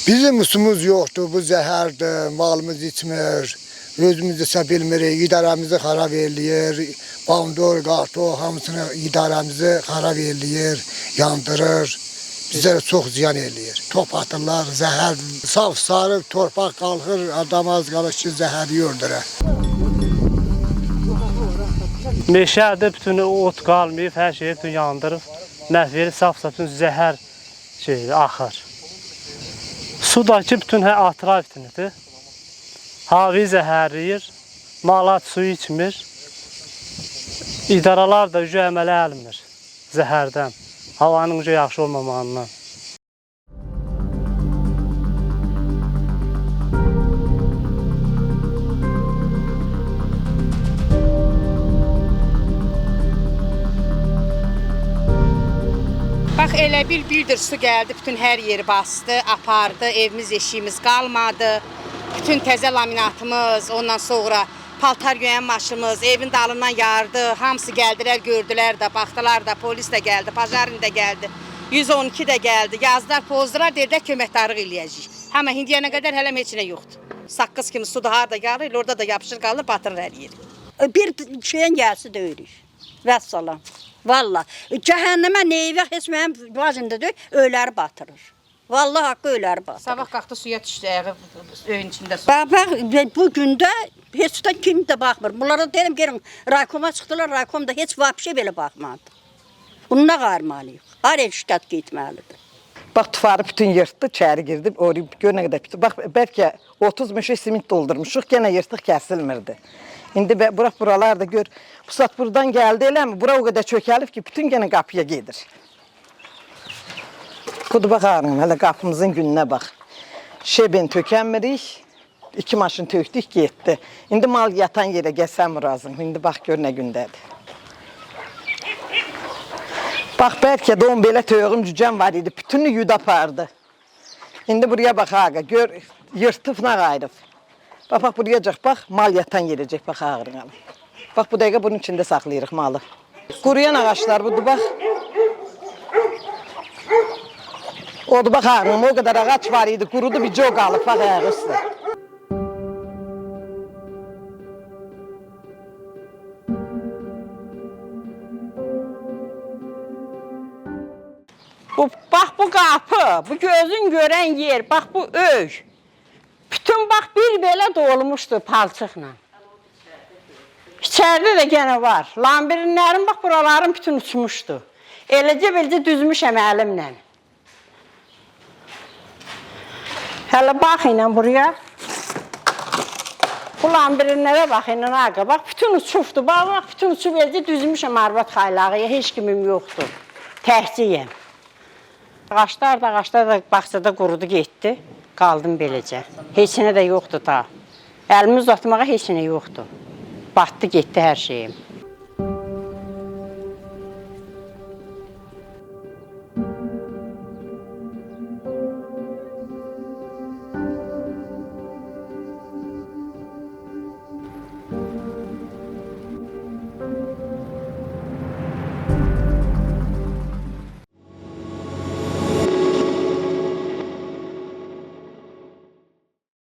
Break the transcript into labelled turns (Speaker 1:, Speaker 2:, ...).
Speaker 1: Bizim usumuz yoktu, bu zəhərdir, malımız içmir, özümüz isə bilmirik, idarəmizi xarab eləyir, bandor, qarto, hamısını idarəmizi xarab eləyir, yandırır, bizə çox ziyan eləyir. Top atırlar, zəhər, saf sarı torpaq qalxır, adam az qalır ki, zəhəri öldürər.
Speaker 2: Meşədə bütün ot qalmayıb, hər şeyi bütün yandırıb, məhv verir, saf bütün zəhər axır. Sudakı bütün atrafinidir. Havi zəhərləyir, malat suyu içmir. İdaralar da əmələ almır zəhərdən, havanın yaxşı olmamağından.
Speaker 3: Bax elə bir su gəldi, bütün hər yeri bastı, apardı, evimiz, eşiyimiz qalmadı. Bütün təzə laminatımız, ondan sonra paltar yuyən maşımız, evin dalından yardı. Hamısı gəldilər, gördülər də, baxdılar da, polis də gəldi, pajarın da gəldi, 112 də gəldi. Yazdılar, pozdular, dedilər köməkdarlıq eləyəcəyik. Həmə indiyənə qədər hələm heç nə yoxdur. Saqqız kimi su da harda gəlir, orada da yapışır qalır, batırır hər yeri.
Speaker 4: Bir şeyin gəlsi deyirik. Vəssalam. Valla. Cəhənnəmə neyvə heç mənim vacında deyil, öyləri batırır. Vallahi haqqı öyləri batırır.
Speaker 3: Sabah qalxdı suya düşdü, öyün içində su.
Speaker 4: Bax, bu gündə heç də kim də baxmır. Bunlara dedim, gelin, raykoma çıxdılar, raykomda heç vapşe belə baxmadı. Bununla qarmalıyıq. Araya şiddət getməlidir.
Speaker 5: Bax, tufarı bütün yırtdı, çəri girdi, orayı gör nə qədər bitir. Bax, bəlkə 30 meşə simit doldurmuşuq, yenə yırtıq kəsilmirdi. İndi buralar da gör, bu saat buradan gəldi eləmi, bura o qədər çökəlib ki, bütün yenə qapıya gedir. Budur, baxarım, hələ qapımızın gününə bax. Şeben tökənmirik, 2 maşın tökdük, getdi. İndi mal yatan yerə gəlsəm razım, indi bax, gör nə gündədir. Bax, bəlkə də onun belə töyüğüm cücəm var idi, bütünü yud apardı. İndi buraya bax, ağa, gör, yırtıp nə qayrıb. Bax, buraya caq, bax, mal yatan yerəcək, bax, ağrına. Bax, bu dəqiqə bunun içində saxlayırıq malı. Quruyan ağaçlar budur, bax. Odur, bax, ağrım, o qədər ağaç var idi, qurudu, bir cog alıb, bax, ayağı üstə.
Speaker 4: Bax, bu qapı, bu gözün görən yer, bax, bu öy. Bütün bax, bir belə dolmuşdu palçıqla. İçərdə də gənə var. Lambirinlərin, bax, buraların bütün uçmuşdu. Eləcə düzmüşəm əlimlə. Hələ bax ilə buraya. Bu lambirinlərə bax ilə ağa. Bax, bütün uçubdu. Bax, bütün uçub eləcə düzmüşəm arvad xaylağıya. Heç kimim yoxdur. Təhciyəm. Ağaçlar da bağçada qurudu getdi. Qaldım beləcə. Heç nə də yoxdur ta. Əlimi uzatmağa heç nə yoxdur. Batdı, getdi hər şeyim.